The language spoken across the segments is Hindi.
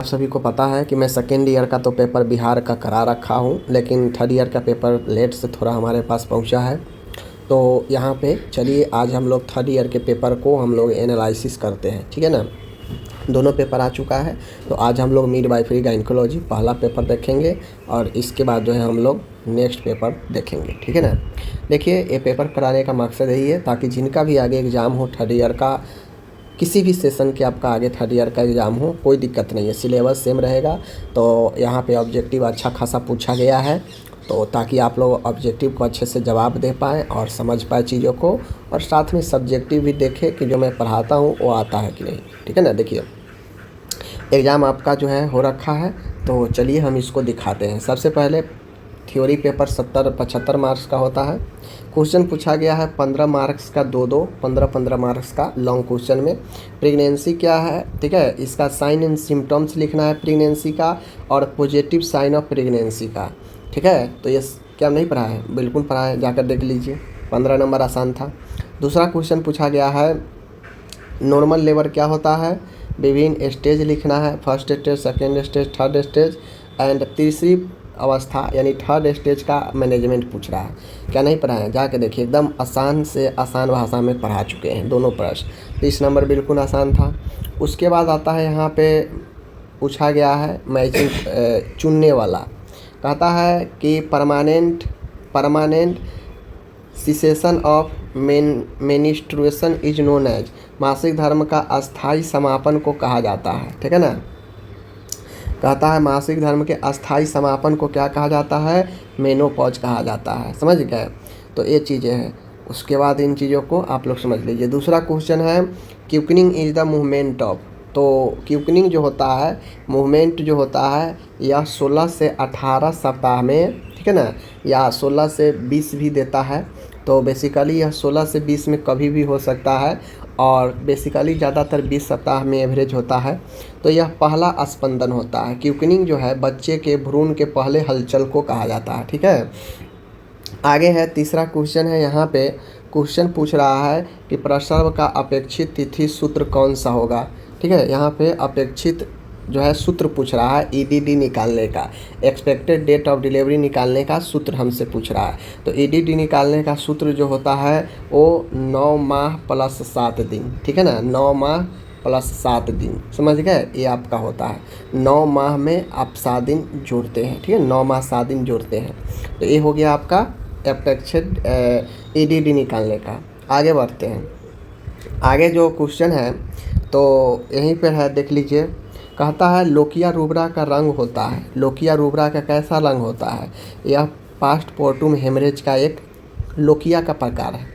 आप सभी को पता है कि मैं सेकेंड ईयर का तो पेपर बिहार का करा रखा हूँ, लेकिन थर्ड ईयर का पेपर लेट से थोड़ा हमारे पास पहुँचा है। तो यहाँ पे चलिए आज हम लोग थर्ड ईयर के पेपर को हम लोग एनालिसिस करते हैं, ठीक है ना। दोनों पेपर आ चुका है, तो आज हम लोग मिडवाइफरी गायनेकोलॉजी पहला पेपर देखेंगे और इसके बाद जो है हम लोग नेक्स्ट पेपर देखेंगे, ठीक है ना। देखिए, ये पेपर कराने का मकसद यही है ताकि जिनका भी आगे एग्ज़ाम हो थर्ड ईयर का, किसी भी सेशन के आपका आगे थर्ड ईयर का एग्ज़ाम हो, कोई दिक्कत नहीं है, सिलेबस सेम रहेगा। तो यहाँ पे ऑब्जेक्टिव अच्छा खासा पूछा गया है, तो ताकि आप लोग ऑब्जेक्टिव को अच्छे से जवाब दे पाएँ और समझ पाए चीज़ों को, और साथ में सब्जेक्टिव भी देखें कि जो मैं पढ़ाता हूँ वो आता है कि नहीं, ठीक है ना। देखिए, एग्ज़ाम आपका जो है हो रखा है, तो चलिए हम इसको दिखाते हैं। सबसे पहले थ्योरी पेपर 75 मार्क्स का होता है। क्वेश्चन पूछा गया है 15 मार्क्स का, 15 मार्क्स का लॉन्ग क्वेश्चन में। प्रेगनेंसी क्या है, ठीक है, इसका साइन एंड सिम्टम्स लिखना है प्रेगनेंसी का, और पॉजिटिव साइन ऑफ प्रेगनेंसी का, ठीक है। तो ये क्या नहीं पढ़ा है? बिल्कुल पढ़ा है, जाकर देख लीजिए। 15 नंबर आसान था। दूसरा क्वेश्चन पूछा गया है नॉर्मल लेबर क्या होता है, विभिन्न स्टेज लिखना है, first stage, second stage, third stage, and तीसरी अवस्था यानी थर्ड स्टेज का मैनेजमेंट पूछ रहा है। क्या नहीं पढ़ा है? जाके देखिए, एकदम आसान से आसान भाषा में पढ़ा चुके हैं दोनों प्रश्न। 30 नंबर बिल्कुल आसान था। उसके बाद आता है यहाँ पे पूछा गया है मैचिंग चुनने वाला। कहता है कि permanent cessation of menstruation is known as, मासिक धर्म का अस्थाई समापन को कहा जाता है, ठीक है ना। कहता है मासिक धर्म के अस्थाई समापन को क्या कहा जाता है? मेनोपॉज कहा जाता है। समझ गए? तो ये चीज़ें हैं। उसके बाद इन चीज़ों को आप लोग समझ लीजिए। दूसरा क्वेश्चन है quickening is the movement of. तो क्विकनिंग जो होता है, मूवमेंट जो होता है, यह 16 से 18 सप्ताह में, ठीक है ना, या 16 से 20 भी देता है। तो बेसिकली यह 16 से 20 में कभी भी हो सकता है, और बेसिकली ज़्यादातर 20 सप्ताह में एवरेज होता है। तो यह पहला स्पंदन होता है। क्विकनिंग जो है बच्चे के भ्रूण के पहले हलचल को कहा जाता है, ठीक है। आगे है तीसरा क्वेश्चन है, यहाँ पे क्वेश्चन पूछ रहा है कि प्रसव का अपेक्षित तिथि सूत्र कौन सा होगा, ठीक है। यहाँ पे अपेक्षित जो है सूत्र पूछ रहा है, ईडीडी निकालने का, एक्सपेक्टेड डेट ऑफ डिलीवरी निकालने का सूत्र हमसे पूछ रहा है। तो ईडीडी निकालने का सूत्र जो होता है वो 9 माह प्लस 7 दिन, ठीक है ना, 9 माह प्लस 7 दिन, समझ गए। ये आपका होता है 9 माह में आप 7 दिन जोड़ते हैं, ठीक है, 9 माह 7 दिन जोड़ते हैं। तो ये हो गया आपका अपेक्षित ईडीडी निकालने का। आगे बढ़ते हैं। आगे जो क्वेश्चन है तो यहीं पर है, देख लीजिए। कहता है लोकिया रूब्रा का रंग होता है। लोकिया रूब्रा का कैसा रंग होता है? यह पास्टमॉर्टम हेमरेज का एक लोकिया का प्रकार है।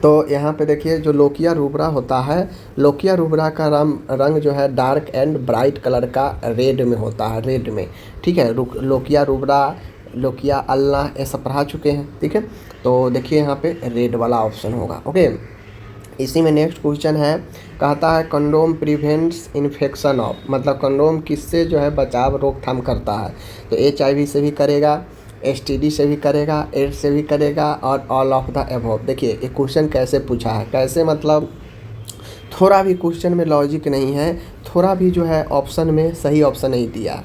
तो यहाँ पे देखिए, जो लोकिया रूब्रा होता है, लोकिया रूब्रा का रंग जो है डार्क एंड ब्राइट कलर का रेड में होता है, रेड में, ठीक है। लोकिया रूब्रा, लोकिया अल्लाह, ये सब पढ़ा चुके हैं, ठीक है। तो देखिए यहाँ पे रेड वाला ऑप्शन होगा, ओके। इसी में नेक्स्ट क्वेश्चन है, कहता है कंडोम प्रिवेंट्स इन्फेक्शन ऑफ, मतलब कंडोम किससे जो है बचाव रोकथाम करता है? तो HIV से भी करेगा, STD से भी करेगा, एड्स से भी करेगा, और ऑल ऑफ द अबव। देखिए ये क्वेश्चन कैसे पूछा है, कैसे मतलब थोड़ा भी क्वेश्चन में लॉजिक नहीं है, थोड़ा भी जो है ऑप्शन में सही ऑप्शन नहीं दिया।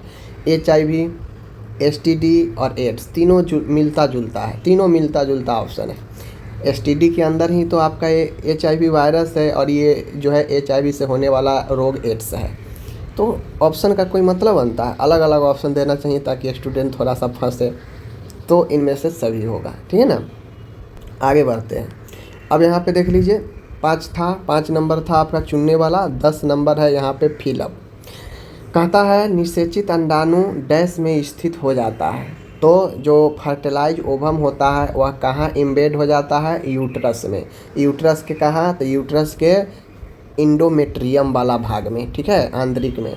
HIV, STD और एड्स तीनों मिलता जुलता है, तीनों मिलता जुलता ऑप्शन है। STD के अंदर ही तो आपका ये HIV वायरस है, और ये जो है HIV से होने वाला रोग एड्स है। तो ऑप्शन का कोई मतलब बनता है? अलग अलग ऑप्शन देना चाहिए ताकि स्टूडेंट थोड़ा सा फंसे। तो इनमें से सभी होगा, ठीक है ना। आगे बढ़ते हैं। अब यहाँ पे देख लीजिए, 5 नंबर था आपका चुनने वाला, 10 नंबर है यहाँ पे फिलअप। कहता है निषेचित अंडाणु डैश में स्थित हो जाता है। तो जो फर्टिलाइज ओवम होता है वह कहाँ इम्बेड हो जाता है? यूट्रस में। यूट्रस के कहाँ? तो यूट्रस के इंडोमेट्रियम वाला भाग में, ठीक है, आंतरिक में।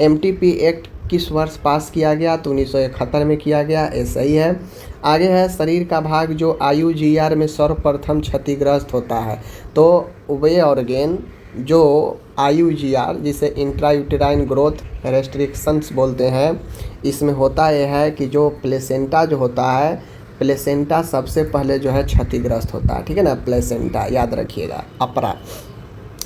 MTP एक्ट किस वर्ष पास किया गया? तो 1971 में किया गया, ये सही है। आगे है शरीर का भाग जो IUGR में सर्वप्रथम क्षतिग्रस्त होता है। तो वे ऑर्गेन जो IUGR, जिसे इंट्रायूटेराइन ग्रोथ रेस्ट्रिक्शंस बोलते हैं, इसमें होता यह है कि जो प्लेसेंटा जो होता है, प्लेसेंटा सबसे पहले जो है क्षतिग्रस्त होता है, ठीक है ना, प्लेसेंटा याद रखिएगा, अपरा।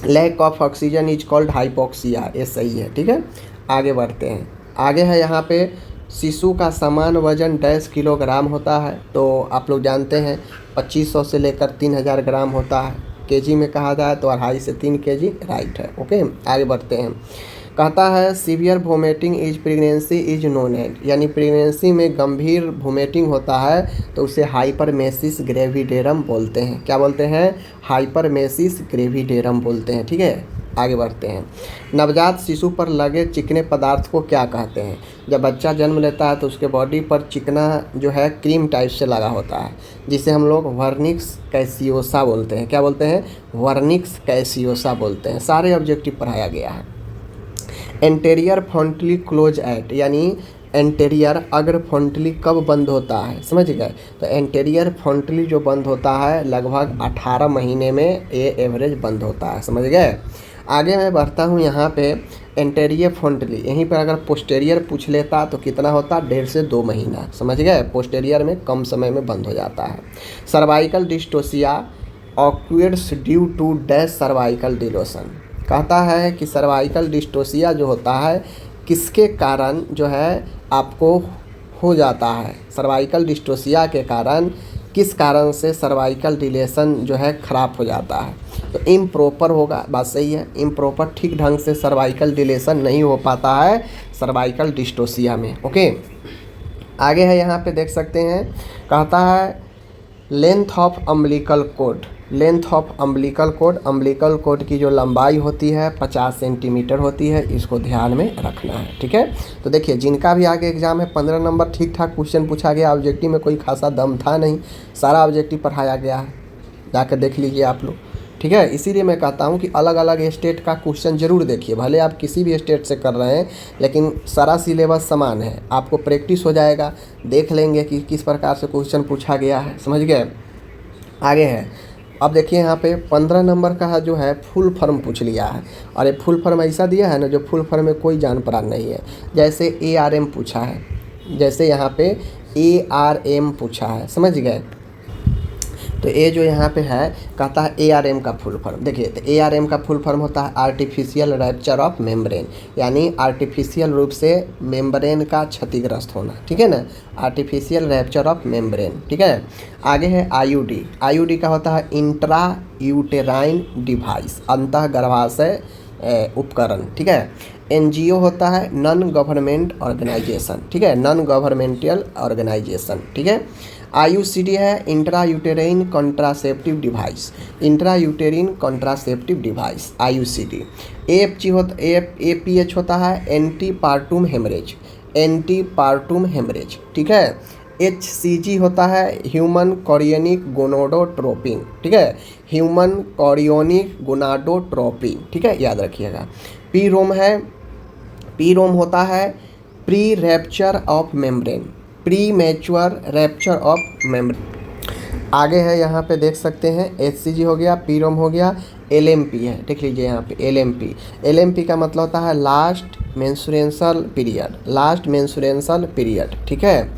Lack of oxygen is called hypoxia, ये सही है। ठीक है, आगे बढ़ते हैं। आगे है यहाँ पे शिशु का समान वजन 10 किलोग्राम होता है। तो आप लोग जानते हैं 2500 से लेकर 3000 ग्राम होता है। केजी में कहा जाए तो 2.5 से 3 केजी राइट है। ओके, आगे बढ़ते हैं। कहता है severe vomiting is pregnancy is known at, यानी प्रेगनेंसी में गंभीर वोमिटिंग होता है तो उसे हाइपरमेसिस ग्रेविडेरम बोलते हैं। क्या बोलते हैं? हाइपरमेसिस ग्रेविडेरम बोलते हैं। ठीक है, आगे बढ़ते हैं। नवजात शिशु पर लगे चिकने पदार्थ को क्या कहते हैं? जब बच्चा जन्म लेता है तो उसके बॉडी पर चिकना जो है क्रीम टाइप से लगा होता है, जिसे हम लोग वर्निक्स कैसियोसा बोलते हैं। क्या बोलते हैं? वर्निक्स कैसियोसा बोलते हैं। सारे ऑब्जेक्टिव पढ़ाया गया है। एंटेरियर फ्रंटली क्लोज एट, यानी एंटेरियर अग्र फ्रंटली कब बंद होता है? समझ गए? तो एंटेरियर फ्रंटली जो बंद होता है लगभग 18 महीने में ये एवरेज बंद होता है। समझ गए? आगे मैं बढ़ता हूँ। यहाँ पे एंटेरियर फ्रंटली, यहीं पर अगर पोस्टेरियर पूछ लेता तो कितना होता? 1.5 से 2 महीना। समझ गए? पोस्टेरियर में कम समय में बंद हो जाता है। Cervical dystocia occurs due to dash cervical dilation. कहता है कि सर्वाइकल डिस्टोसिया जो होता है किसके कारण जो है आपको हो जाता है? सर्वाइकल डिस्टोसिया के कारण किस कारण से सर्वाइकल डिलेशन जो है ख़राब हो जाता है? तो इम्प्रॉपर होगा। बात सही है, इम्प्रॉपर ठीक ढंग से सर्वाइकल डिलेशन नहीं हो पाता है सर्वाइकल डिस्टोसिया में। ओके, आगे है यहाँ पे देख सकते हैं। कहता है length of umbilical cord. Length of umbilical cord, umbilical cord की जो लंबाई होती है 50 सेंटीमीटर होती है। इसको ध्यान में रखना है। ठीक है, तो देखिए जिनका भी आगे एग्जाम है 15 नंबर ठीक ठाक क्वेश्चन पूछा गया। ऑब्जेक्टिव में कोई खासा दम था नहीं, सारा ऑब्जेक्टिव पढ़ाया गया है, जाकर देख लीजिए आप लोग। ठीक है, इसीलिए मैं कहता हूँ कि अलग अलग स्टेट का क्वेश्चन जरूर देखिए। भले आप किसी भी स्टेट से कर रहे हैं लेकिन सारा सिलेबस समान है, आपको प्रैक्टिस हो जाएगा। देख लेंगे कि किस प्रकार से क्वेश्चन पूछा गया है। समझ गए? आगे है, अब देखिए यहाँ पे 15 नंबर का जो है फुल फॉर्म पूछ लिया है। और ये फुल फॉर्म ऐसा दिया है ना जो फुल फॉर्म में कोई जान पहचान नहीं है। जैसे ARM पूछा है, जैसे यहाँ पे ARM पूछा है। समझ गए? तो ये जो यहाँ पे है कहता है ARM का फुल फॉर्म। देखिए तो ARM का फुल फॉर्म होता है आर्टिफिशियल रैप्चर ऑफ मेम्ब्रेन, यानी आर्टिफिशियल रूप से मेम्ब्रेन का क्षतिग्रस्त होना। ठीक है ना, आर्टिफिशियल रैप्चर ऑफ मेम्ब्रेन। ठीक है, आगे है IUD। IUD का होता है इंट्रा यूटेराइन डिवाइस, अंतःगर्भाशय उपकरण। ठीक है, NGO होता है नॉन गवर्नमेंट ऑर्गेनाइजेशन। ठीक है, नॉन गवर्नमेंटल ऑर्गेनाइजेशन। ठीक है, IUCD है intra uterine contraceptive device, intra uterine contraceptive device IUCD। APH होता है एंटी पार्टूम हेमरेज, एंटी पार्टूम हेमरेज। ठीक है, HCG होता है ह्यूमन कोरियोनिक गोनाडोट्रोपिन। ठीक है, ह्यूमन कोरियोनिक गोनाडोट्रोपिन। ठीक है, याद रखिएगा। PROM होता है pre rapture of membrane, pre mature rapture of membrane. आगे है यहाँ पे देख सकते हैं HCG हो गया, PROM हो गया, LMP है। देख लीजिए यहाँ पे LMP का मतलब होता है लास्ट मेंस्ट्रुएशनल पीरियड, लास्ट मेंस्ट्रुएशनल पीरियड। ठीक है,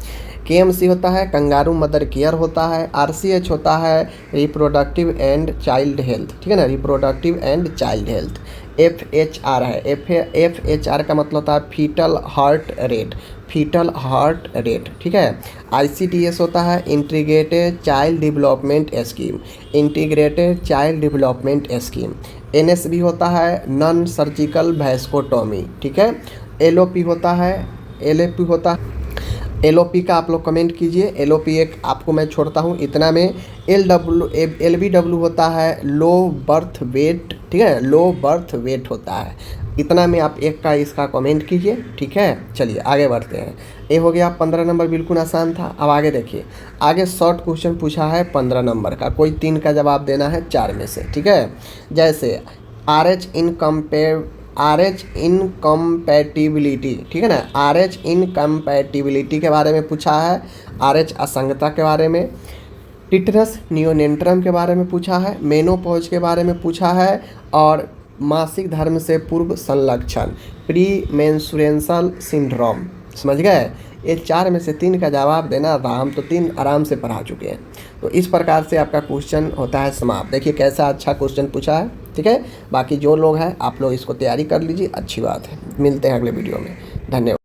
KMC होता है कंगारू मदर केयर होता है। RCH होता है रिप्रोडक्टिव एंड चाइल्ड हेल्थ। ठीक है ना, reproductive and child health. FHR है, FHR का मतलब होता है foetal heart rate, foetal heart rate. ठीक है, ICDS होता है integrated child development scheme, integrated child development scheme. NSB होता है नॉन सर्जिकल वैस्कोटोमी। ठीक है, LOP होता है, LAP होता है। LOP का आप लोग कमेंट कीजिए। LOP एक आपको मैं छोड़ता हूँ इतना में। LBW होता है लो बर्थ वेट। ठीक है, लो बर्थ वेट होता है, इतना में आप एक का इसका कमेंट कीजिए। ठीक है, चलिए आगे बढ़ते हैं। ये हो गया 15 नंबर, बिल्कुल आसान था। अब आगे देखिए, आगे शॉर्ट क्वेश्चन पूछा है 15 नंबर का, कोई 3 का जवाब देना है 4 में से। ठीक है, जैसे RH इनकम्पैटिबिलिटी। ठीक है ना, RH इनकम्पैटिबिलिटी के बारे में पूछा है, RH असंगता के बारे में, टिटनस नियोनेंट्रम के बारे में पूछा है, मेनोपॉज के बारे में पूछा है, और मासिक धर्म से पूर्व संलक्षण प्री मेंस्ट्रुएशनल सिंड्रोम। समझ गए। ये 4 में से 3 का जवाब देना था, हम तो 3 आराम से पढ़ा चुके हैं। तो इस प्रकार से आपका क्वेश्चन होता है समाप्त। देखिए कैसा अच्छा क्वेश्चन पूछा है, ठीक है। बाकी जो लोग हैं आप लोग इसको तैयारी कर लीजिए, अच्छी बात है। मिलते हैं अगले वीडियो में, धन्यवाद।